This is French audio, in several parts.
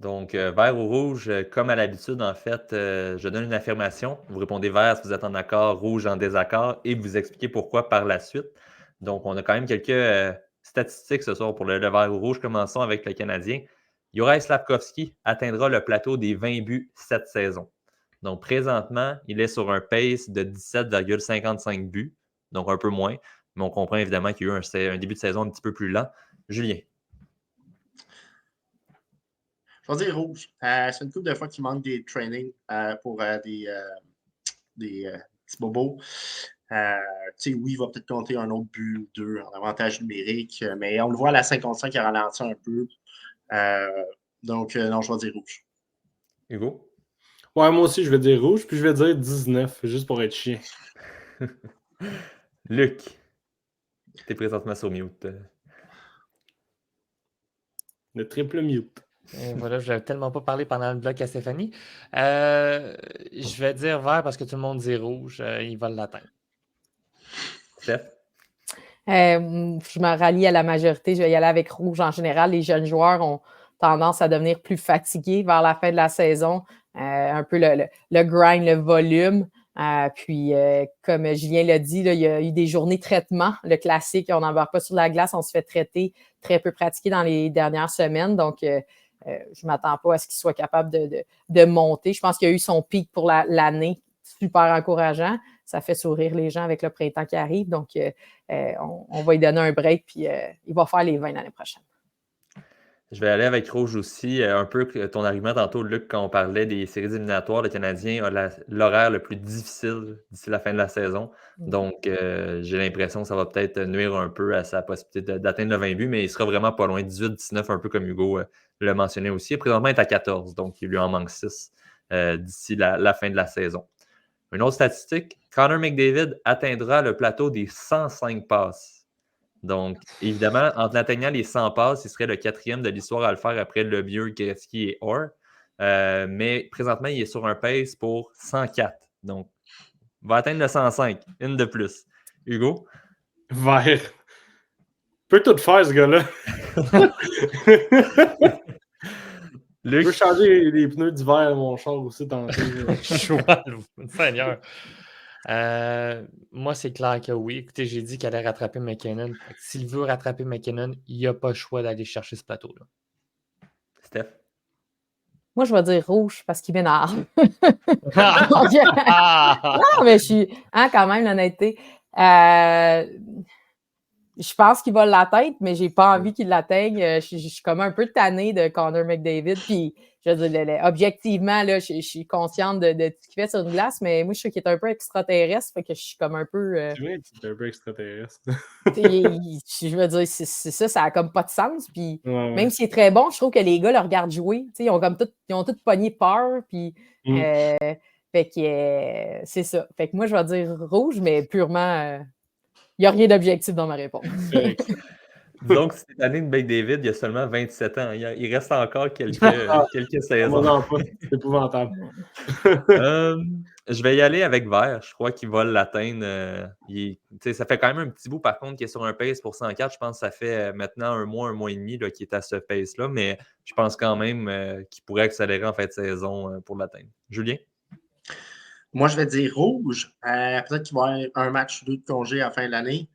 Donc, vert ou rouge, comme à l'habitude, en fait, je donne une affirmation. Vous répondez vert si vous êtes en accord, rouge en désaccord, et vous expliquez pourquoi par la suite. Donc, on a quand même quelques statistiques ce soir pour le vert ou rouge. Commençons avec le Canadien. Juraj Slafkovský atteindra le plateau des 20 buts cette saison. Donc, présentement, il est sur un pace de 17,55 buts, donc un peu moins, mais on comprend évidemment qu'il y a eu un début de saison un petit peu plus lent. Julien. Je vais dire rouge. C'est une couple de fois qu'il manque des trainings pour des petits bobos. Oui, il va peut-être compter un autre but ou deux en avantage numérique, mais on le voit à la 55, il a ralenti un peu. Donc, non, je vais dire rouge. Hugo? Ouais, moi aussi, je vais dire rouge, puis je vais dire 19, juste pour être chien. Luc, t'es présentement sur mute. Le triple mute. Et voilà, je n'avais tellement pas parlé pendant le bloc à Stéphanie. Je vais dire vert parce que tout le monde dit rouge. Il va l'atteindre. Steph? Je me rallie à la majorité. Je vais y aller avec rouge. En général, les jeunes joueurs ont tendance à devenir plus fatigués vers la fin de la saison. Un peu le grind, le volume. Puis, comme Julien l'a dit, là, il y a eu des journées de traitement. Le classique, on n'embarque pas sur la glace, on se fait traiter, très peu pratiqué dans les dernières semaines. Donc, je ne m'attends pas à ce qu'il soit capable de monter. Je pense qu'il a eu son pic pour l'année, super encourageant. Ça fait sourire les gens avec le printemps qui arrive. Donc, on va lui donner un break, puis il va faire les 20 l'année prochaine. Je vais aller avec rouge aussi. Un peu ton argument tantôt, Luc, quand on parlait des séries éliminatoires, le Canadien a l'horaire le plus difficile d'ici la fin de la saison. Donc, j'ai l'impression que ça va peut-être nuire un peu à sa possibilité d'atteindre le 20 buts, mais il sera vraiment pas loin, 18-19, un peu comme Hugo le mentionnait aussi. Présentement, il est à 14, donc il lui en manque 6 d'ici la fin de la saison. Une autre statistique, Connor McDavid atteindra le plateau des 105 passes. Donc, évidemment, en atteignant les 100 passes, il serait le 4e de l'histoire à le faire après Lemieux, Gretzky et Orr. Mais présentement, il est sur un pace pour 104. Donc, il va atteindre le 105, une de plus. Hugo? Vert. Peut tout faire, ce gars-là. Luc? Je veux changer les pneus d'hiver à mon char aussi tantôt. Seigneur. Moi, c'est clair que oui. Écoutez, j'ai dit qu'elle allait rattraper McKinnon. S'il veut rattraper McKinnon, il n'y a pas le choix d'aller chercher ce plateau-là. Steph? Moi, je vais dire rouge parce qu'il m'énerve. Non, mais je suis... quand même, l'honnêteté. Je pense qu'il va l'atteindre, mais j'ai pas envie qu'il l'atteigne. Je suis comme un peu tannée de Connor McDavid. Puis, je veux dire, objectivement, là, je suis consciente de ce qu'il fait sur une glace, mais moi, je sais qu'il est un peu extraterrestre. Fait que je suis comme un peu. C'est vrai qu'il est un peu extraterrestre. Je veux dire, c'est ça, ça a comme pas de sens. Puis, ouais. Même s'il est très bon, je trouve que les gars le regardent jouer. Ils ont comme ils ont tous pogné peur. Puis, fait que c'est ça. Fait que moi, je vais dire rouge, mais purement. Il n'y a rien d'objectif dans ma réponse. Donc, cette année de McDavid, il y a seulement 27 ans. Il reste encore quelques saisons. Non, pas. C'est épouvantable. Je vais y aller avec vert. Je crois qu'il va l'atteindre. Ça fait quand même un petit bout, par contre, qu'il est sur un pace pour 104. Je pense que ça fait maintenant un mois et demi qu'il est à ce pace-là. Mais je pense quand même qu'il pourrait accélérer en fin de saison pour l'atteindre. Julien? Moi, je vais dire rouge. Peut-être qu'il va y avoir un match ou deux de congé à la fin de l'année.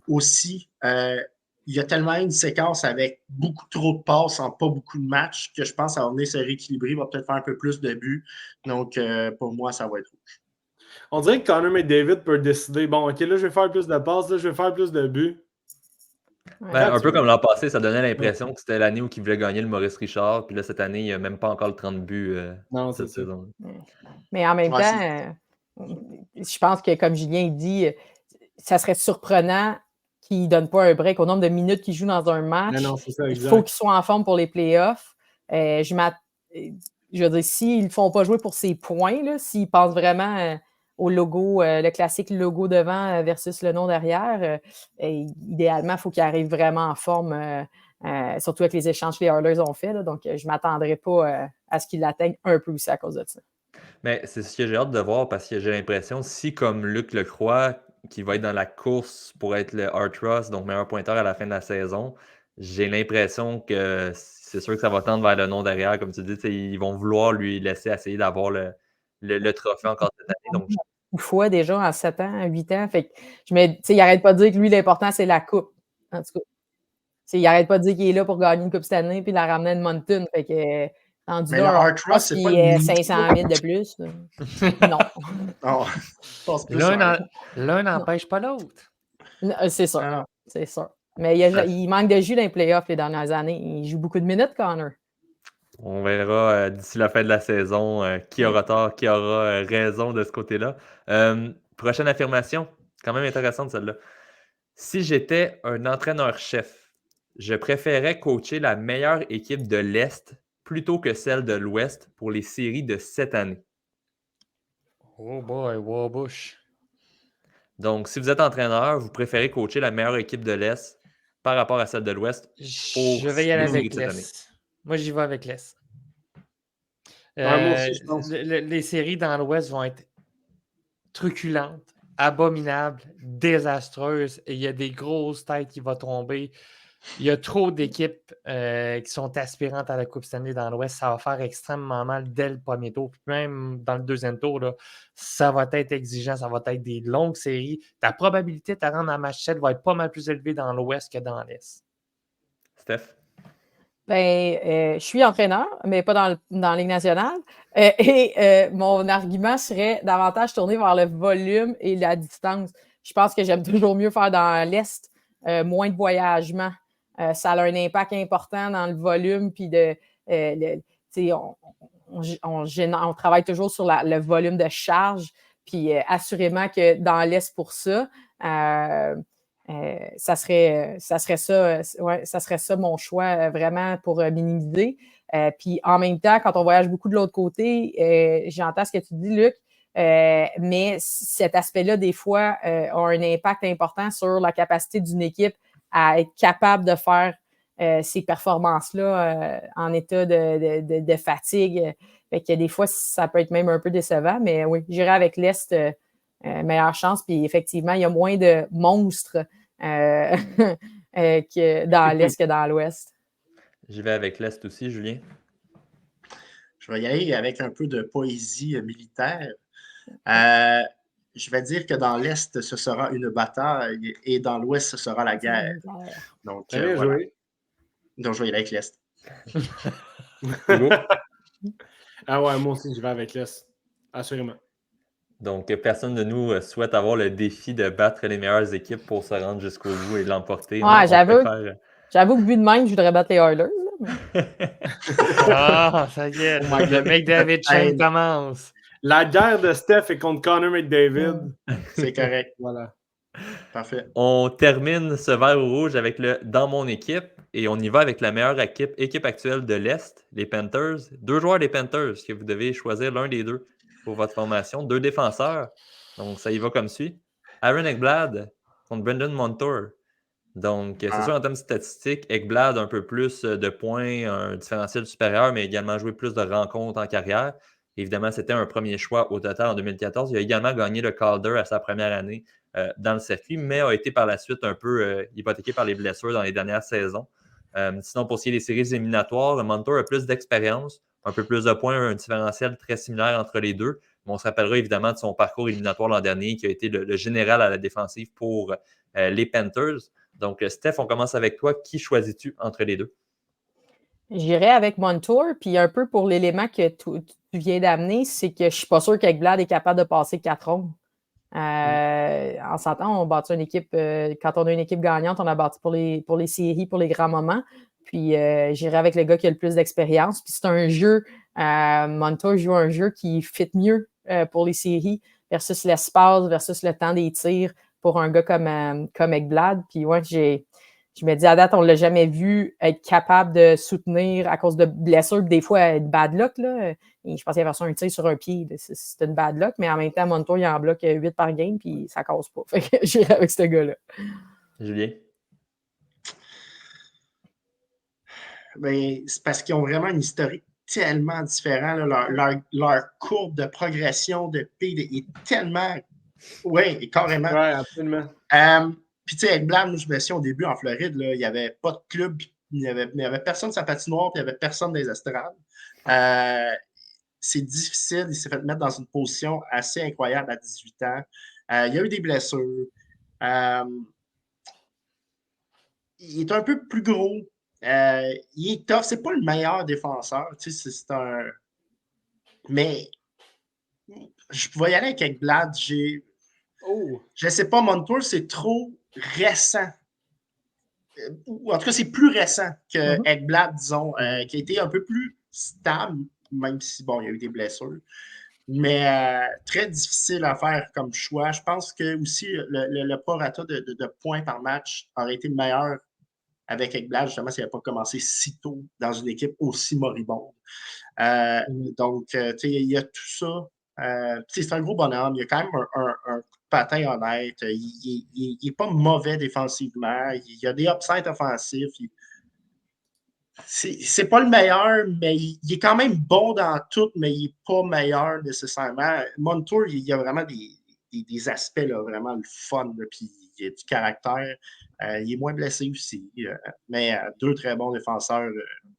Aussi, il y a tellement une séquence avec beaucoup trop de passes en pas beaucoup de matchs que je pense que ça va venir se rééquilibrer. Il va peut-être faire un peu plus de buts. Donc, pour moi, ça va être rouge. On dirait que Connor McDavid peut décider, bon, OK, là, je vais faire plus de passes, là, je vais faire plus de buts. Un peu comme l'an passé, ça donnait l'impression que c'était l'année où il voulait gagner le Maurice Richard. Puis là, cette année, il n'a même pas encore le 30 buts cette saison. Mais en même temps, je pense que, comme Julien dit, ça serait surprenant qu'il ne donne pas un break au nombre de minutes qu'il joue dans un match. Non, c'est ça, il faut qu'il soit en forme pour les playoffs. Je veux dire, s'ils ne le font pas jouer pour ses points, s'ils pensent vraiment au logo, le classique logo devant versus le nom derrière, idéalement, il faut qu'il arrive vraiment en forme, surtout avec les échanges que les Oilers ont fait. Là, donc, je ne m'attendrai pas à ce qu'il l'atteigne un peu aussi à cause de ça. Mais c'est ce que j'ai hâte de voir parce que j'ai l'impression, si comme Luc le croit, qu'il va être dans la course pour être le Art Ross, donc meilleur pointeur à la fin de la saison, j'ai l'impression que c'est sûr que ça va tendre vers le nom derrière. Comme tu dis, ils vont vouloir lui laisser essayer d'avoir le trophée encore cette année. Donc, Une fois déjà en 7 ans, 8 ans. Fait que il n'arrête pas de dire que lui, l'important, c'est la coupe. En tout cas. Il n'arrête pas de dire qu'il est là pour gagner une coupe cette année puis la ramener à Edmonton. Fait que rendu Mais là, le on Art Ross, c'est pas qu'il une 500 000 de plus. Non. Non, je pense plus L'un n'empêche pas l'autre. C'est sûr. Non. C'est sûr. Mais il manque de jus dans les playoffs les dernières années. Il joue beaucoup de minutes, Connor. on verra d'ici la fin de la saison qui aura tort, qui aura raison de ce côté-là. Prochaine affirmation, quand même intéressante celle-là. Si j'étais un entraîneur-chef, je préférais coacher la meilleure équipe de l'Est plutôt que celle de l'Ouest pour les séries de cette année. Oh boy, Warbush. Donc, si vous êtes entraîneur, vous préférez coacher la meilleure équipe de l'Est par rapport à celle de l'Ouest. Je vais y aller avec l'Est. Moi, j'y vais avec l'Est. Moi aussi, je pense. Les séries dans l'Ouest vont être truculentes, abominables, désastreuses. Et il y a des grosses têtes qui vont tomber. Il y a trop d'équipes qui sont aspirantes à la Coupe Stanley dans l'Ouest. Ça va faire extrêmement mal dès le premier tour. Puis même dans le deuxième tour, là, ça va être exigeant. Ça va être des longues séries. Ta probabilité de te rendre en match 7 va être pas mal plus élevée dans l'Ouest que dans l'Est. Steph? Je suis entraîneur, mais pas dans la Ligue nationale. Mon argument serait davantage tourné vers le volume et la distance. Je pense que j'aime toujours mieux faire dans l'Est, moins de voyagement. Ça a un impact important dans le volume, puis on travaille toujours sur le volume de charge, puis assurément que dans l'Est pour ça, ça serait ça mon choix vraiment pour minimiser. Puis en même temps, quand on voyage beaucoup de l'autre côté, j'entends ce que tu dis, Luc, mais cet aspect-là, des fois, a un impact important sur la capacité d'une équipe à être capable de faire ces performances-là en état de fatigue. Fait que des fois, ça peut être même un peu décevant, mais oui, j'irai avec l'Est, meilleure chance. Puis effectivement, il y a moins de monstres que dans l'Est que dans l'Ouest. J'y vais avec l'Est aussi, Julien. Je vais y aller avec un peu de poésie militaire. Je vais dire que dans l'Est, ce sera une bataille et dans l'Ouest, ce sera la guerre. Donc, voilà. Donc, je vais y aller avec l'Est. Ah ouais, moi aussi, je vais avec l'Est. Assurément. Donc, personne de nous souhaite avoir le défi de battre les meilleures équipes pour se rendre jusqu'au bout et l'emporter. Ouais, j'avoue que vu de même, je voudrais battre les Oilers. Ça y est, le McDavid Chain commence. La guerre de Steph est contre Connor McDavid. C'est correct. Voilà. Parfait. On termine ce vert ou rouge avec le « dans mon équipe » et on y va avec la meilleure équipe actuelle de l'Est, les Panthers. 2 joueurs des Panthers que vous devez choisir l'un des deux pour votre formation. 2 défenseurs. Donc, ça y va comme suit. Aaron Ekblad contre Brendan Montour. Donc, c'est sûr, en termes statistiques, Ekblad un peu plus de points, un différentiel supérieur, mais également joué plus de rencontres en carrière. Évidemment, c'était un premier choix au total en 2014. Il a également gagné le Calder à sa première année dans le circuit, mais a été par la suite un peu hypothéqué par les blessures dans les dernières saisons. Sinon, pour ce qui est des séries éliminatoires, Montour a plus d'expérience, un peu plus de points, un différentiel très similaire entre les deux. Mais on se rappellera évidemment de son parcours éliminatoire l'an dernier, qui a été le général à la défensive pour les Panthers. Donc, Steph, on commence avec toi. Qui choisis-tu entre les deux? J'irai avec Montour, puis un peu pour l'élément que tu viens d'amener, c'est que je ne suis pas sûr qu'Ekblad est capable de passer 4 rondes. En s'entend, on bâtit une équipe, quand on a une équipe gagnante, on a bâti pour les séries, pour les grands moments. Puis j'irai avec le gars qui a le plus d'expérience. Puis c'est un jeu, Montour joue un jeu qui fit mieux pour les séries versus l'espace, versus le temps des tirs pour un gars comme Ekblad. Puis ouais, je me dis, à date, on ne l'a jamais vu être capable de soutenir à cause de blessures, des fois, de bad luck. Là. Et je pense qu'il y avait un tir sur un pied. C'est une bad luck, mais en même temps, Montour, il en bloque 8 par game, puis ça ne casse pas. Fait que j'irai avec ce gars-là. Julien? Ben, c'est parce qu'ils ont vraiment une historique tellement différente. Leur courbe de progression de PID est tellement... Oui, carrément. Oui, absolument. Puis, tu sais, Ekblad, je me souviens au début en Floride, là, il n'y avait pas de club, il n'y avait personne sur sa patinoire, puis il n'y avait personne dans les estrades. C'est difficile, il s'est fait mettre dans une position assez incroyable à 18 ans. Il y a eu des blessures. Il est un peu plus gros. Il est tough. C'est pas le meilleur défenseur. Tu sais, c'est un. Mais je vais y aller avec Ekblad. Je sais pas, Montour, c'est trop récent. Ou en tout cas, c'est plus récent que Ekblad, disons, qui a été un peu plus stable, même si, bon, il y a eu des blessures. Mais très difficile à faire comme choix. Je pense que aussi le prorata de points par match aurait été meilleur avec Ekblad, justement, s'il n'avait pas commencé si tôt dans une équipe aussi moribonde. Donc, tu sais, il y a tout ça. C'est un gros bonhomme. Il y a quand même un coup de patin honnête. Il n'est pas mauvais défensivement. Il y a des upsides offensifs. C'est pas le meilleur, mais il est quand même bon dans tout, mais il n'est pas meilleur nécessairement. Montour, il y a vraiment des aspects là, vraiment le fun, là, puis il a du caractère. Il est moins blessé aussi. Mais deux très bons défenseurs.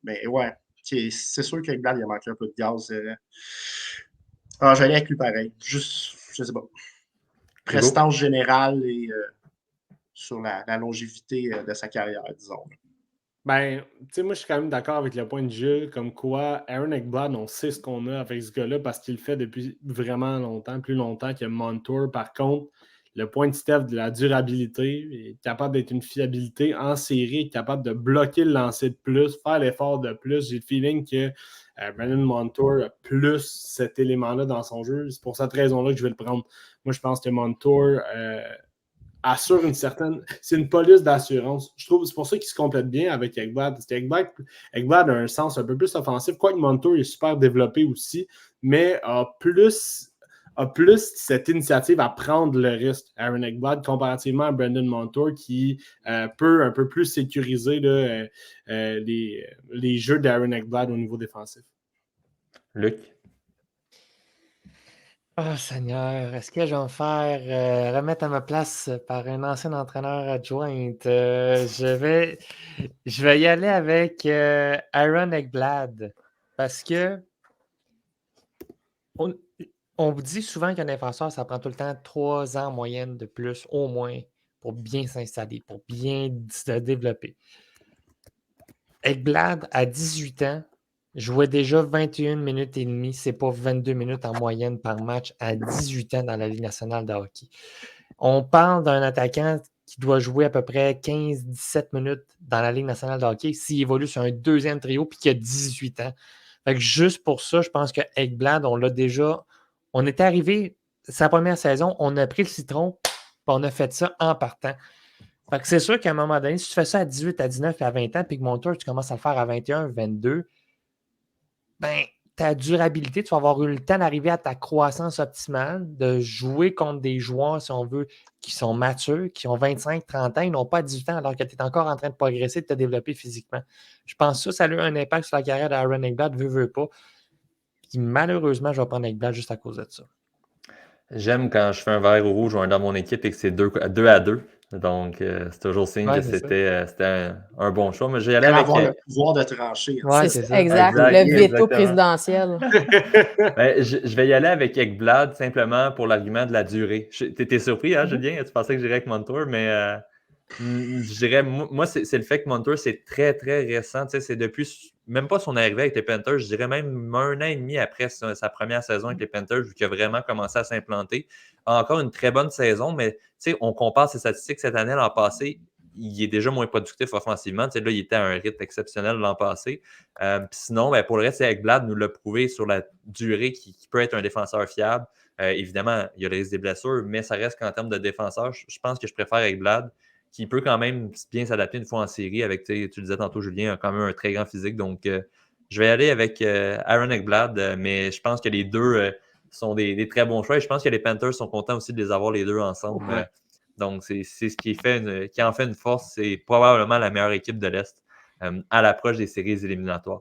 Mais ouais, c'est sûr qu'avec Blad, il a manqué un peu de gaz. J'allais avec lui pareil. Juste, je sais pas. Prestance générale et sur la longévité de sa carrière, disons. Ben, tu sais, moi, je suis quand même d'accord avec le point de Jules, comme quoi Aaron Ekblad, on sait ce qu'on a avec ce gars-là parce qu'il le fait depuis vraiment longtemps, plus longtemps que Montour. Par contre, le point de Steph de la durabilité, il est capable d'être une fiabilité en série, il est capable de bloquer le lancer de plus, faire l'effort de plus. J'ai le feeling que Brandon Montour a plus cet élément-là dans son jeu. C'est pour cette raison-là que je vais le prendre. Moi, je pense que Montour assure une certaine... C'est une police d'assurance. Je trouve c'est pour ça qu'il se complète bien avec Ekblad. Parce qu'Ekblad a un sens un peu plus offensif, quoique Montour est super développé aussi, mais a plus cette initiative à prendre le risque, Aaron Ekblad, comparativement à Brandon Montour, qui peut un peu plus sécuriser là, les jeux d'Aaron Ekblad au niveau défensif. Luc? Oh Seigneur, est-ce que je vais me faire remettre à ma place par un ancien entraîneur adjoint? Je vais y aller avec Aaron Ekblad parce que on vous dit souvent qu'un défenseur, ça prend tout le temps 3 ans en moyenne de plus, au moins, pour bien s'installer, pour bien se développer. Ekblad, à 18 ans, jouait déjà 21 minutes et demie, c'est pas 22 minutes en moyenne par match à 18 ans dans la Ligue nationale de hockey. On parle d'un attaquant qui doit jouer à peu près 15-17 minutes dans la Ligue nationale de hockey s'il évolue sur un deuxième trio puis qu'il a 18 ans. Fait que juste pour ça, je pense que Ekblad, on était arrivé, sa première saison, on a pris le citron puis on a fait ça en partant. Fait que c'est sûr qu'à un moment donné, si tu fais ça à 18, à 19 et à 20 ans, puis que Montour, tu commences à le faire à 21, 22, ben, ta durabilité, tu vas avoir eu le temps d'arriver à ta croissance optimale, de jouer contre des joueurs, si on veut, qui sont matures, qui ont 25, 30 ans, ils n'ont pas 18 ans, alors que tu es encore en train de progresser, de te développer physiquement. Je pense que ça a eu un impact sur la carrière d'Aaron Ekblad, veut pas. Puis malheureusement, je vais prendre Ekblad juste à cause de ça. J'aime quand je fais un vert ou rouge dans mon équipe et que c'est 2 à 2. Donc, c'est toujours signe que c'était un bon choix. Mais j'ai allé avec avoir le pouvoir de trancher. Ouais, c'est ça. Exact. Le veto présidentiel. Ben, je vais y aller avec Ekblad simplement pour l'argument de la durée. T'étais surpris, hein, Julien? Tu pensais que j'irais avec Montour, mais je dirais, moi, c'est le fait que Montour, c'est très, très récent. C'est depuis, même pas son arrivée avec les Panthers, je dirais même 1 an et demi après sa première saison avec les Panthers, vu qu'il a vraiment commencé à s'implanter. Encore une très bonne saison, mais on compare ses statistiques cette année, l'an passé, il est déjà moins productif offensivement. Là, il était à un rythme exceptionnel l'an passé. Sinon, pour le reste, Ekblad nous l'a prouvé sur la durée qui peut être un défenseur fiable. Évidemment, il y a le risque des blessures, mais ça reste qu'en termes de défenseur, je pense que je préfère Ekblad, qui peut quand même bien s'adapter une fois en série avec, tu le disais tantôt, Julien, a quand même un très grand physique. Donc, je vais aller avec Aaron Ekblad, mais je pense que les deux sont des très bons choix. Et je pense que les Panthers sont contents aussi de les avoir les deux ensemble. Ouais. Donc, c'est ce qui en fait une force. C'est probablement la meilleure équipe de l'Est à l'approche des séries éliminatoires.